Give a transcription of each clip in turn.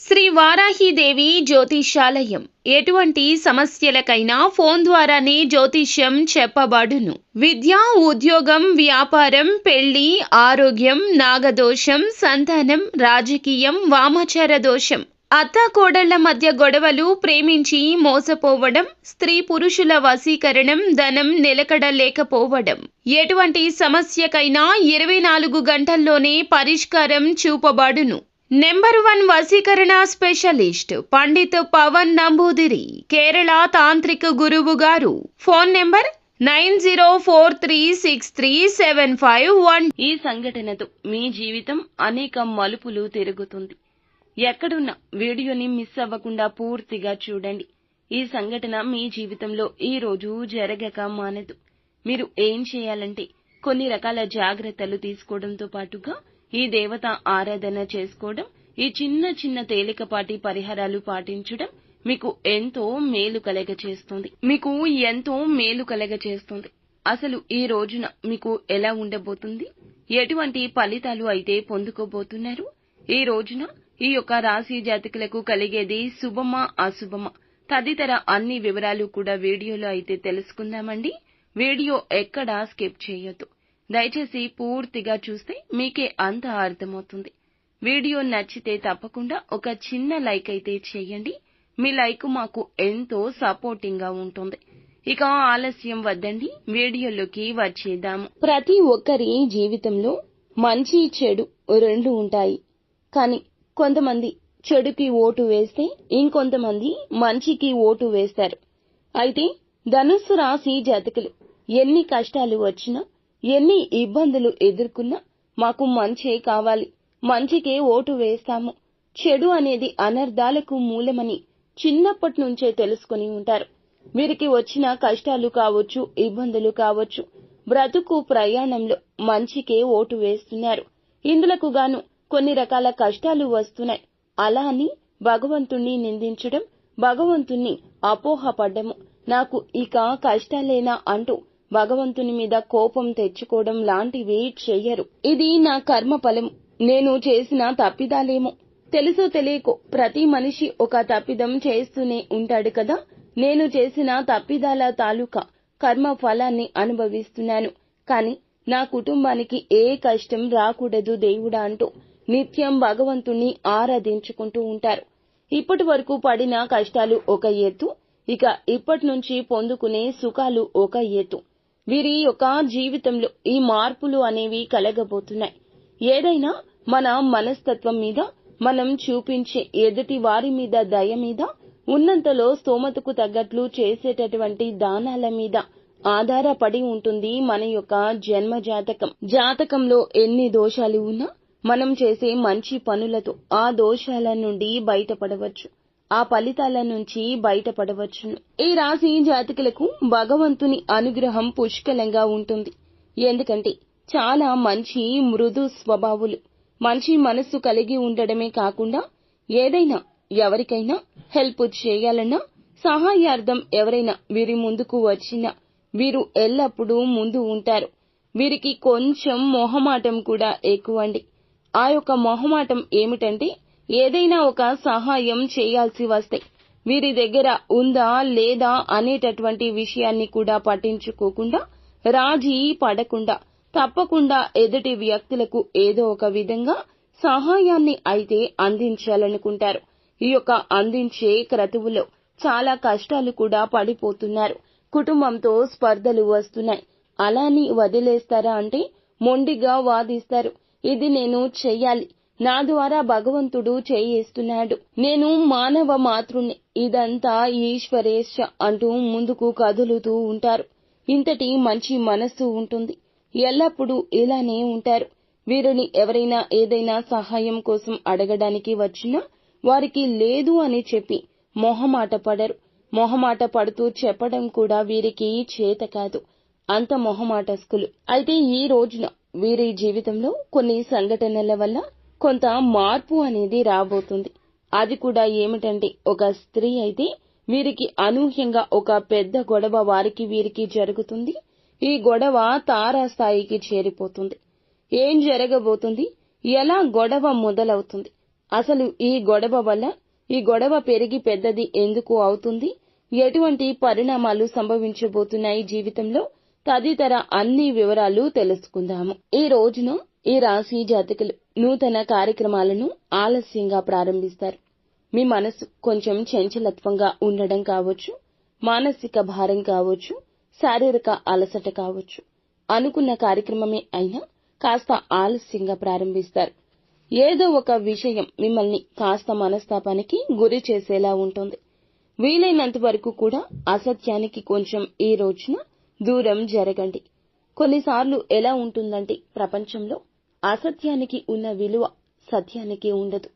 శ్రీ వారాహిదేవి జ్యోతిషాలయం ఎటువంటి సమస్యలకైనా ఫోన్ ద్వారానే జ్యోతిష్యం చెప్పబడును. విద్య, ఉద్యోగం, వ్యాపారం, పెళ్లి, ఆరోగ్యం, నాగదోషం, సంతానం, రాజకీయం, వామాచార దోషం, అత్తాకోడళ్ల మధ్య గొడవలు, ప్రేమించి మోసపోవడం, స్త్రీ పురుషుల వశీకరణం, ధనం నిలకడ లేకపోవడం, ఎటువంటి సమస్యకైనా 24 గంటల్లోనే పరిష్కారం చూపబడును. నెంబర్ 1 వశీకరణ స్పెషలిస్ట్ పండిత్ పవన్ నంబూదిరి, కేరళ తాంత్రిక గురువు గారు. Phone number 9043637511. ఈ సంఘటనతో మీ జీవితం అనేక మలుపులు తిరుగుతుంది. ఎక్కడున్నా వీడియోని మిస్ అవ్వకుండా పూర్తిగా చూడండి. ఈ సంఘటన మీ జీవితంలో ఈ రోజు జరగక మానదు. మీరు ఏం చేయాలంటే కొన్ని రకాల జాగ్రత్తలు తీసుకోవడంతో పాటుగా ఈ దేవత ఆరాధన చేసుకోవడం, ఈ చిన్న చిన్న తేలికపాటి పరిహారాలు పాటించడం మీకు ఎంతో మేలు కలగచేస్తుంది. అసలు ఈ రోజున మీకు ఎలా ఉండబోతుంది, ఎటువంటి ఫలితాలు అయితే పొందుకోబోతున్నారు, ఈ రోజున ఈ యొక్క రాశి జాతకులకు కలిగేది శుభమా అశుభమా తదితర అన్ని వివరాలు కూడా వీడియోలో అయితే తెలుసుకుందామండి. వీడియో ఎక్కడా స్కిప్ చేయొద్దు. దయచేసి పూర్తిగా చూస్తే మీకే అంత అర్థమవుతుంది. వీడియో నచ్చితే తప్పకుండా ఒక చిన్న లైక్ అయితే చేయండి. మీ లైక్ మాకు ఎంతో సపోర్టింగ్ గా ఉంటుంది. ఇక ఆలస్యం వద్దండి, వీడియోలోకి వచ్చేద్దాము. ప్రతి ఒక్కరి జీవితంలో మంచి చెడు రెండు ఉంటాయి. కానీ కొంతమంది చెడుకి ఓటు వేస్తే ఇంకొంతమంది మంచికి ఓటు వేస్తారు. అయితే ధనుస్సు రాశి జాతకులు ఎన్ని కష్టాలు వచ్చినా, ఎన్ని ఇబ్బందులు ఎదుర్కొన్నా మాకు మంచే కావాలి, మంచికే ఓటు వేస్తాము, చెడు అనేది అనర్థాలకు మూలమని చిన్నప్పటి నుంచే తెలుసుకుని ఉంటారు. వీరికి వచ్చిన కష్టాలు కావచ్చు, ఇబ్బందులు కావచ్చు, బ్రతుకు ప్రయాణంలో మంచికే ఓటు వేస్తున్నారు. ఇందులకు గాను కొన్ని రకాల కష్టాలు వస్తున్నాయి. అలా అని భగవంతుణ్ణి నిందించడం, భగవంతుణ్ణి అపోహపడ్డము, నాకు ఇక కష్టాలేనా అంటూ భగవంతుని మీద కోపం తెచ్చుకోవడం లాంటివి చెయ్యరు. ఇది నా కర్మ ఫలం, నేను చేసిన తప్పిదాలేమో, తెలుసో తెలియకో ప్రతి మనిషి ఒక తప్పిదం చేస్తూనే ఉంటాడు కదా, నేను చేసిన తప్పిదాల తాలూకా కర్మ ఫలాన్ని అనుభవిస్తున్నాను, కానీ నా కుటుంబానికి ఏ కష్టం రాకూడదు దేవుడా అంటూ నిత్యం భగవంతుణ్ణి ఆరాధించుకుంటూ ఉంటారు. ఇప్పటి వరకు పడిన కష్టాలు ఒక ఎత్తు, ఇక ఇప్పటి నుంచి పొందుకునే సుఖాలు ఒక ఎత్తు. వీరి యొక్క జీవితంలో ఈ మార్పులు అనేవి కలగబోతున్నాయి. ఏదైనా మన మనస్తత్వం మీద, మనం చూపించే ఎదుటి వారి మీద దయ మీద, ఉన్నంతలో స్తోమతకు తగ్గట్లు చేసేటటువంటి దానాల మీద ఆధారపడి ఉంటుంది మన యొక్క జన్మ జాతకం. జాతకంలో ఎన్ని దోషాలు ఉన్నా మనం చేసే మంచి పనులతో ఆ దోషాల నుండి బయటపడవచ్చు, ఆ ఫలితాల నుంచి బయటపడవచ్చును. ఈ రాశి జాతకులకు భగవంతుని అనుగ్రహం పుష్కలంగా ఉంటుంది. ఎందుకంటే చాలా మంచి మృదు స్వభావులు, మంచి మనస్సు కలిగి ఉండడమే కాకుండా ఏదైనా ఎవరికైనా హెల్ప్ చేయాలన్నా, సహాయార్థం ఎవరైనా వీరి ముందుకు వచ్చినా వీరు ఎల్లప్పుడూ ముందు ఉంటారు. వీరికి కొంచెం మొహమాటం కూడా ఎక్కువండి. ఆ యొక్క మొహమాటం ఏమిటంటే ఏదైనా ఒక సహాయం చేయాల్సి వస్తే వీరి దగ్గర ఉందా లేదా అనేటటువంటి విషయాన్ని కూడా పట్టించుకోకుండా, రాజీ పడకుండా తప్పకుండా ఎదుటి వ్యక్తులకు ఏదో ఒక విధంగా సహాయాన్ని అయితే అందించాలనుకుంటారు. ఈ యొక్క అందించే క్రతువులో చాలా కష్టాలు కూడా పడిపోతున్నారు. కుటుంబంతో స్పర్ధలు వస్తున్నాయి. అలాని వదిలేస్తారా అంటే మొండిగా వాదిస్తారు. ఇది నేను చెయ్యాలి, నా ద్వారా భగవంతుడు చేయిస్తున్నాడు, నేను మానవ మాతృని, ఇదంతా ఈశ్వరేచ్ఛ అంటూ ముందుకు కదులుతూ ఉంటారు. ఇంతటి మంచి మనస్సు ఉంటుంది. ఎల్లప్పుడూ ఇలానే ఉంటారు. వీరిని ఎవరైనా ఏదైనా సహాయం కోసం అడగడానికి వచ్చినా వారికి లేదు అని చెప్పి మొహమాట పడరు. మొహమాట పడుతూ చెప్పడం కూడా వీరికి చేత కాదు. అంత మొహమాటస్కులు. అయితే ఈ రోజున వీరి జీవితంలో కొన్ని సంఘటనల వల్ల కొంత మార్పు అనేది రాబోతుంది. అది కూడా ఏమిటంటే, ఒక స్త్రీ అయితే వీరికి అనూహ్యంగా ఒక పెద్ద గొడవ వారికి వీరికి జరుగుతుంది. ఈ గొడవ తారాస్థాయికి చేరిపోతుంది. ఏం జరగబోతుంది, ఎలా గొడవ మొదలవుతుంది అసలు ఈ గొడవ పెరిగి పెద్దది ఎందుకు అవుతుంది, ఎటువంటి పరిణామాలు సంభవించబోతున్నాయి జీవితంలో తదితర అన్ని వివరాలు తెలుసుకుందాము. ఈ రోజున ఈ రాశి జాతకులు నూతన కార్యక్రమాలను ఆలస్యంగా ప్రారంభిస్తారు. మీ మనసు కొంచెం చంచలత్వంగా ఉండడం కావచ్చు, మానసిక భారం కావచ్చు, శారీరక అలసట కావచ్చు. అనుకున్న కార్యక్రమమే అయినా కాస్త ఆలస్యంగా ప్రారంభిస్తారు. ఏదో ఒక విషయం మిమ్మల్ని కాస్త మనస్తాపానికి గురి చేసేలా ఉంటుంది. వీలైనంత వరకు కూడా అసత్యానికి కొంచెం ఈ రోజున దూరం జరగండి. కొన్నిసార్లు ఎలా ఉంటుందంటే ప్రపంచంలో అసత్యానికి ఉన్న విలువ సత్యానికి ఉండదు.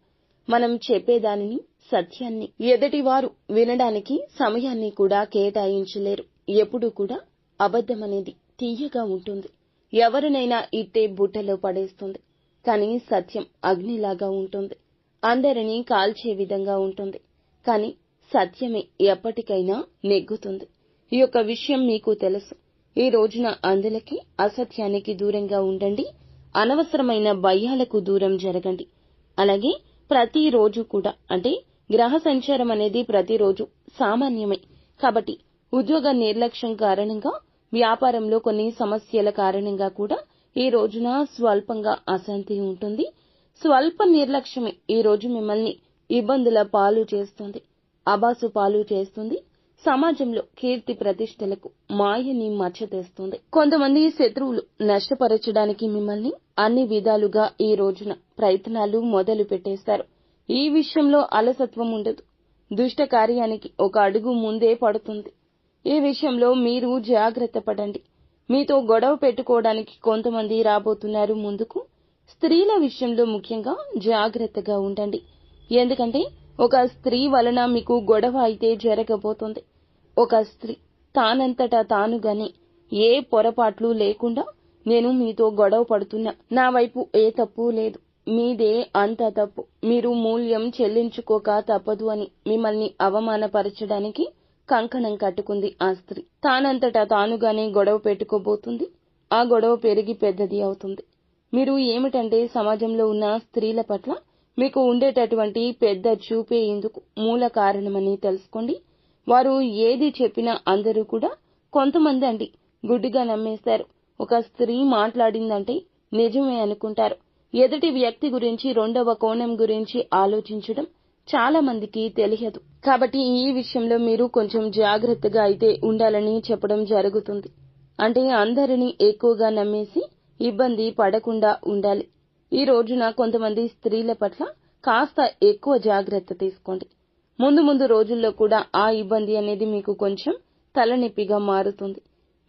మనం చెప్పేదానిని, సత్యాన్ని ఎదుటివారు వినడానికి సమయాన్ని కూడా కేటాయించలేరు. ఎప్పుడూ కూడా అబద్ధమనేది తీయగా ఉంటుంది. ఎవరినైనా ఇట్టే బుట్టలో పడేస్తుంది. కానీ సత్యం అగ్నిలాగా ఉంటుంది. అందరినీ కాల్చే విధంగా ఉంటుంది. కానీ సత్యమే ఎప్పటికైనా నెగ్గుతుంది. ఈ యొక్క విషయం మీకు తెలుసు. ఈ రోజున అందులకి అసత్యానికి దూరంగా ఉండండి. అనవసరమైన భయాలకు దూరం జరగండి. అలాగే ప్రతిరోజు కూడా అంటే గ్రహ సంచారం అనేది ప్రతిరోజు సామాన్యమే. కాబట్టి ఉద్యోగ నిర్లక్ష్యం కారణంగా, వ్యాపారంలో కొన్ని సమస్యల కారణంగా కూడా ఈ రోజున స్వల్పంగా అశాంతి ఉంటుంది. స్వల్ప నిర్లక్ష్యమే ఈ రోజు మిమ్మల్ని ఇబ్బందుల పాలు చేస్తుంది, అబాసు పాలు చేస్తుంది. సమాజంలో కీర్తి ప్రతిష్టలకు మాయని మచ్చ తెస్తుంది. కొంతమంది శత్రువులు నష్టపరచడానికి మిమ్మల్ని అన్ని విధాలుగా ఈ రోజున ప్రయత్నాలు మొదలు పెట్టేస్తారు. ఈ విషయంలో అలసత్వం ఉండదు. దుష్ట కార్యానికి ఒక అడుగు ముందే పడుతుంది. ఈ విషయంలో మీరు జాగ్రత్త పడండి. మీతో గొడవ పెట్టుకోవడానికి కొంతమంది రాబోతున్నారు ముందుకు. స్త్రీల విషయంలో ముఖ్యంగా జాగ్రత్తగా ఉండండి. ఎందుకంటే ఒక స్త్రీ వలన మీకు గొడవ అయితే జరగబోతోంది. ఒక స్త్రీ తానంతటా తానుగానే ఏ పొరపాట్లు లేకుండా నేను మీతో గొడవ పడుతున్నా, నా వైపు ఏ తప్పు లేదు, మీదే అంతా తప్పు, మీరు మూల్యం చెల్లించుకోక తప్పదు అని మిమ్మల్ని అవమానపరచడానికి కంకణం కట్టుకుంది ఆ స్త్రీ. తానంతటా తానుగానే గొడవ పెట్టుకోబోతుంది. ఆ గొడవ పెరిగి పెద్దది అవుతుంది. మీరు ఏమిటంటే సమాజంలో ఉన్న స్త్రీల పట్ల మీకు ఉండేటటువంటి పెద్ద చూపే ఇందుకు మూల కారణమని తెలుసుకోండి. వారు ఏది చెప్పినా అందరూ కూడా కొంతమంది అండి గుడ్డిగా నమ్మేస్తారు. ఒక స్త్రీ మాట్లాడిందంటే నిజమే అనుకుంటారు. ఎదుటి వ్యక్తి గురించి రెండవ కోణం గురించి ఆలోచించడం చాలా మందికి తెలియదు. కాబట్టి ఈ విషయంలో మీరు కొంచెం జాగ్రత్తగా అయితే ఉండాలని చెప్పడం జరుగుతుంది. అంటే అందరినీ ఎక్కువగా నమ్మేసి ఇబ్బంది పడకుండా ఉండాలి. ఈ రోజున కొంతమంది స్త్రీల పట్ల కాస్త ఎక్కువ జాగ్రత్త తీసుకోండి. ముందు రోజుల్లో కూడా ఆ ఇబ్బంది అనేది మీకు కొంచెం తలనొప్పిగా మారుతుంది.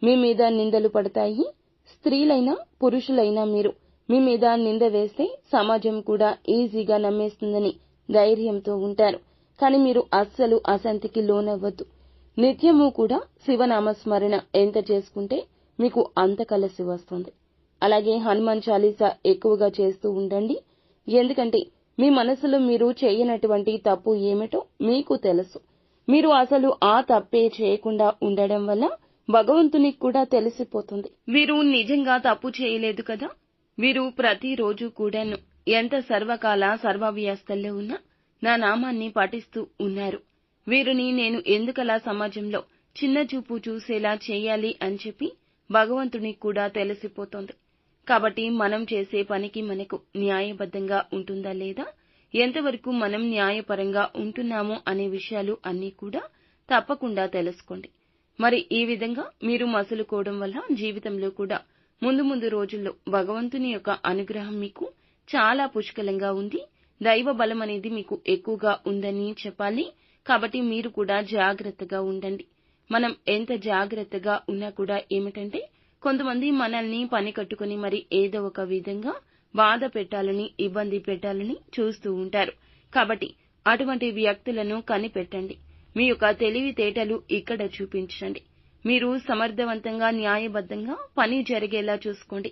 మీ మీద నిందలు పడతాయి. స్త్రీలైనా పురుషులైనా మీరు మీ మీద నింద వేస్తే సమాజం కూడా ఈజీగా నమ్మేస్తుందని ధైర్యంతో ఉంటారు. కానీ మీరు అస్సలు అశాంతికి లోనవ్వద్దు. నిత్యము కూడా శివనామస్మరణ ఎంత చేసుకుంటే మీకు అంత కలిసి వస్తుంది. అలాగే హనుమాన్ చాలీసా ఎక్కువగా చేస్తూ ఉండండి. ఎందుకంటే మీ మనసులో మీరు చేయనటువంటి తప్పు ఏమిటో మీకు తెలుసు. మీరు అసలు ఆ తప్పే చేయకుండా ఉండడం వల్ల భగవంతునికి కూడా తెలిసిపోతుంది. వీరు నిజంగా తప్పు చేయలేదు కదా. వీరు ప్రతిరోజు కూడాను ఎంత సర్వకాల సర్వావ్యవస్థల్లో ఉన్నా నా నామాన్ని పఠిస్తూ ఉన్నారు. వీరిని నేను ఎందుకలా సమాజంలో చిన్న చూపు చూసేలా చేయాలి అని చెప్పి భగవంతునికి కూడా తెలిసిపోతోంది. కాబట్టి మనం చేసే పనికి మనకు న్యాయబద్ధంగా ఉంటుందా లేదా, ఎంతవరకు మనం న్యాయపరంగా ఉంటున్నామో అనే విషయాలు అన్నీ కూడా తప్పకుండా తెలుసుకోండి. మరి ఈ విధంగా మీరు మసులుకోవడం వల్ల జీవితంలో కూడా ముందు రోజుల్లో భగవంతుని యొక్క అనుగ్రహం మీకు చాలా పుష్కలంగా ఉంది. దైవ బలం అనేది మీకు ఎక్కువగా ఉందని చెప్పాలి. కాబట్టి మీరు కూడా జాగ్రత్తగా ఉండండి. మనం ఎంత జాగ్రత్తగా ఉన్నా కూడా ఏమిటంటే కొంతమంది మనల్ని పని కట్టుకుని మరి ఏదో ఒక విధంగా బాధ పెట్టాలని, ఇబ్బంది పెట్టాలని చూస్తూ ఉంటారు. కాబట్టి అటువంటి వ్యక్తులను కనిపెట్టండి. మీ యొక్క తెలివితేటలు ఇక్కడ చూపించండి. మీరు సమర్థవంతంగా, న్యాయబద్ధంగా పని జరిగేలా చూసుకోండి.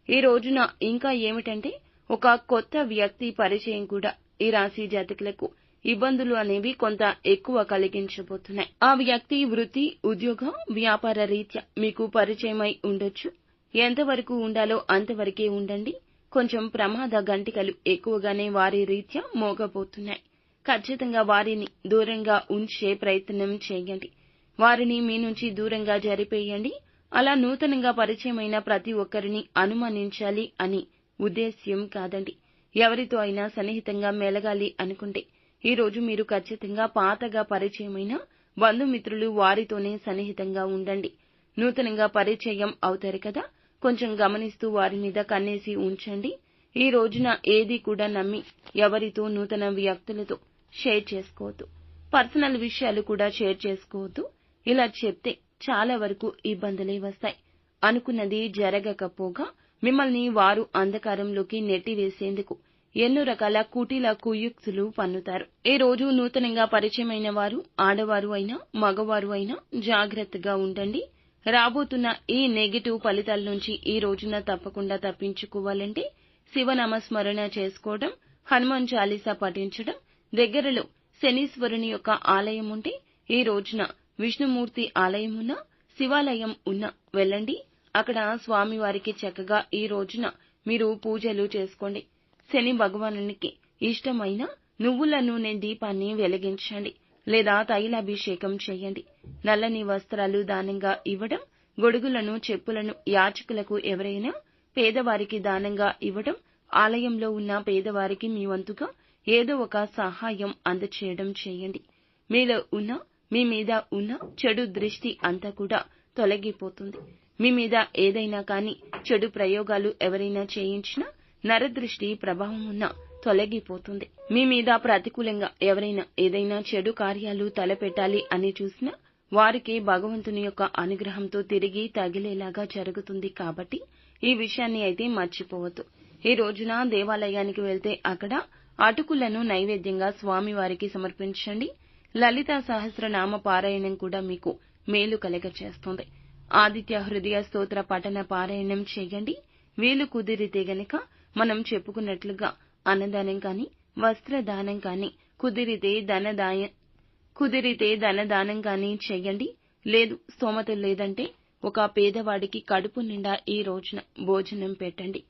ఈ రోజున ఇంకా ఏమిటంటే ఒక కొత్త వ్యక్తి పరిచయం కూడా ఈ రాశి జాతకులకు ఇబ్బందులు అనేవి కొంత ఎక్కువ కలిగించబోతున్నాయి. ఆ వ్యక్తి వృత్తి, ఉద్యోగ, వ్యాపార రీత్యా మీకు పరిచయమై ఉండొచ్చు. ఎంతవరకు ఉండాలో అంతవరకే ఉండండి. కొంచెం ప్రమాద గంటికలు ఎక్కువగానే వారి రీత్యా మోగబోతున్నాయి. ఖచ్చితంగా వారిని దూరంగా ఉంచే ప్రయత్నం చేయండి. వారిని మీ నుంచి దూరంగా జరిపేయండి. అలా నూతనంగా పరిచయమైన ప్రతి ఒక్కరిని అనుమానించాలి అని ఉద్దేశ్యం కాదండి. ఎవరితో అయినా సన్నిహితంగా మెలగాలి అనుకుంటే ఈ రోజు మీరు ఖచ్చితంగా పాతగా పరిచయమైన బంధుమిత్రులు వారితోనే సన్నిహితంగా ఉండండి. నూతనంగా పరిచయం అవుతారు కదా, కొంచెం గమనిస్తూ వారి మీద కన్నేసి ఉంచండి. ఈ రోజున ఏది కూడా నమ్మి ఎవరితో నూతన వ్యక్తులతో షేర్ చేసుకోవద్దు. పర్సనల్ విషయాలు కూడా షేర్ చేసుకోవద్దు. ఇలా చెప్తే చాలా వరకు ఇబ్బందులే వస్తాయి. అనుకున్నది జరగకపోగా మిమ్మల్ని వారు అంధకారంలోకి నెట్టివేసేందుకు ఎన్నో రకాల కుటిల కుయుక్తులు పన్నుతారు. ఈ రోజు నూతనంగా పరిచయమైన వారు ఆడవారు అయినా మగవారు అయినా జాగ్రత్తగా ఉండండి. రాబోతున్న ఈ నెగటివ్ ఫలితాల నుంచి ఈ రోజున తప్పకుండా తప్పించుకోవాలంటే శివనామస్మరణ చేసుకోవడం, హనుమాన్ చాలీసా పఠించడం, దగ్గరలో శనీశ్వరుని యొక్క ఆలయం ఉంటే ఈ రోజున విష్ణుమూర్తి ఆలయం ఉన్నా శివాలయం ఉన్నా వెళ్ళండి. అక్కడ స్వామివారికి చక్కగా ఈ రోజున మీరు పూజలు చేసుకోండి. శని భగవానునికి ఇష్టమైన నువ్వుల నూనె దీపాన్ని వెలిగించండి లేదా తైలాభిషేకం చేయండి. నల్లని వస్త్రాలు దానంగా ఇవ్వడం, గొడుగులను చెప్పులను యాచకులకు ఎవరైనా పేదవారికి దానంగా ఇవ్వడం, ఆలయంలో ఉన్న పేదవారికి మీ వంతుగా ఏదో ఒక సహాయం అందచేయడం చేయండి. మీలో ఉన్న మీ మీద ఉన్న చెడు దృష్టి అంతా కూడా తొలగిపోతుంది. మీ మీద ఏదైనా కానీ చెడు ప్రయోగాలు ఎవరైనా చేయించినా నరదృష్టి ప్రభావం ఉన్నా తొలగిపోతుంది. మీ మీద ప్రతికూలంగా ఎవరైనా ఏదైనా చెడు కార్యాలు తలపెట్టాలి అని చూసినా వారికి భగవంతుని యొక్క అనుగ్రహంతో తిరిగి తగిలేలాగా జరుగుతుంది. కాబట్టి ఈ విషయాన్ని అయితే మర్చిపోవద్దు. ఈ రోజున దేవాలయానికి వెళ్తే అక్కడ అటుకులను నైవేద్యంగా స్వామివారికి సమర్పించండి. లలితా సహస్రనామ పారాయణం కూడా మీకు మేలు కలగచేస్తుంది. ఆదిత్య హృదయ స్తోత్ర పఠన పారాయణం చేయండి. వీలు కుదిరితే గనక మనం చెప్పుకున్నట్లుగా అన్నదానం కానీ వస్త్రదానం కానీ కుదిరితే ధనదానం కానీ చెయ్యండి. లేదు స్తోమత లేదంటే ఒక పేదవాడికి కడుపు నిండా ఈ రోజున భోజనం పెట్టండి.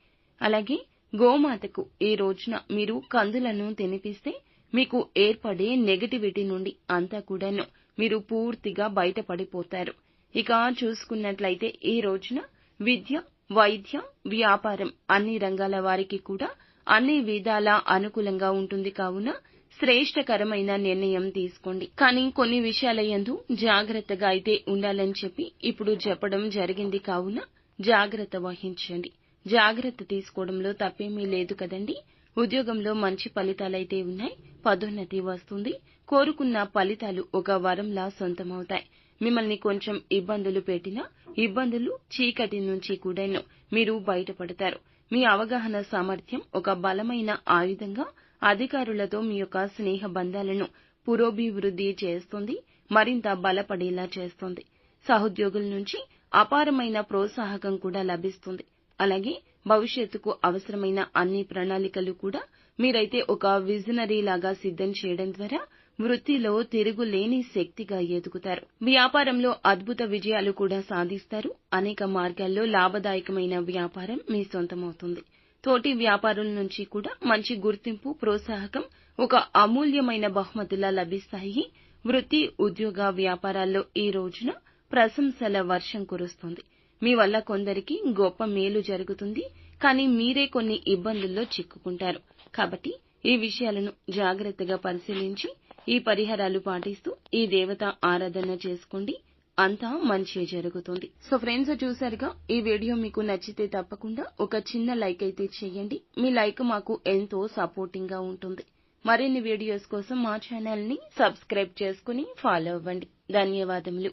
అలాగే గోమాతకు ఈ రోజున మీరు కందులను తినిపిస్తే మీకు ఏర్పడే నెగటివిటీ నుండి అంతా కూడాను మీరు పూర్తిగా బయటపడిపోతారు. ఇక చూసుకున్నట్లయితే ఈ రోజున విద్య, వైద్య, వ్యాపారం అన్ని రంగాల వారికి కూడా అన్ని విధాలా అనుకూలంగా ఉంటుంది. కావున శ్రేష్టకరమైన నిర్ణయం తీసుకోండి. కానీ కొన్ని విషయాలయందు జాగ్రత్తగా అయితే ఉండాలని చెప్పి ఇప్పుడు చెప్పడం జరిగింది. కావున జాగ్రత్త వహించండి. జాగ్రత్త తీసుకోవడంలో తప్పేమీ లేదు కదండి. ఉద్యోగంలో మంచి ఫలితాలైతే ఉన్నాయి. పదోన్నతి వస్తుంది. కోరుకున్న ఫలితాలు ఒక వరంలా సొంతమవుతాయి. మిమ్మల్ని కొంచెం ఇబ్బందులు పెట్టినా ఇబ్బందులు చీకటి నుంచి కూడాను మీరు బయటపడతారు. మీ అవగాహన సామర్థ్యం ఒక బలమైన ఆయుధంగా అధికారులతో మీ యొక్క స్నేహ బంధాలను పురోభివృద్ధి చేస్తుంది. మరింత బలపడేలా చేస్తుంది. సహోద్యోగుల నుంచి అపారమైన ప్రోత్సాహకం కూడా లభిస్తుంది. అలాగే భవిష్యత్తుకు అవసరమైన అన్ని ప్రణాళికలు కూడా మీరైతే ఒక విజనరీ లాగా సిద్ధం చేయడం ద్వారా వృత్తిలో తిరుగులేని శక్తిగా ఎదుగుతారు. వ్యాపారంలో అద్భుత విజయాలు కూడా సాధిస్తారు. అనేక మార్గాల్లో లాభదాయకమైన వ్యాపారం మీ సొంతమవుతుంది. తోటి వ్యాపారుల నుంచి కూడా మంచి గుర్తింపు, ప్రోత్సాహకం, ఒక అమూల్యమైన బహుమతులా లభిస్తాయి. వృత్తి, ఉద్యోగ వ్యాపారాల్లో ఈ రోజున ప్రశంసల వర్షం కురుస్తుంది. మీ వల్ల కొందరికి గొప్ప మేలు జరుగుతుంది. కానీ మీరే కొన్ని ఇబ్బందుల్లో చిక్కుకుంటారు. కాబట్టి ఈ విషయాలను జాగ్రత్తగా పరిశీలించి ఈ పరిహారాలు పాటిస్తూ ఈ దేవత ఆరాధన చేసుకోండి. అంతా మంచి జరుగుతుంది. సో ఫ్రెండ్స్, చూసారుగా, ఈ వీడియో మీకు నచ్చితే తప్పకుండా ఒక చిన్న లైక్ అయితే చేయండి. మీ లైక్ మాకు ఎంతో సపోర్టింగ్ గా ఉంటుంది. మరిన్ని వీడియోస్ కోసం మా ఛానల్ ని సబ్స్క్రైబ్ చేసుకుని ఫాలో అవ్వండి. ధన్యవాదములు.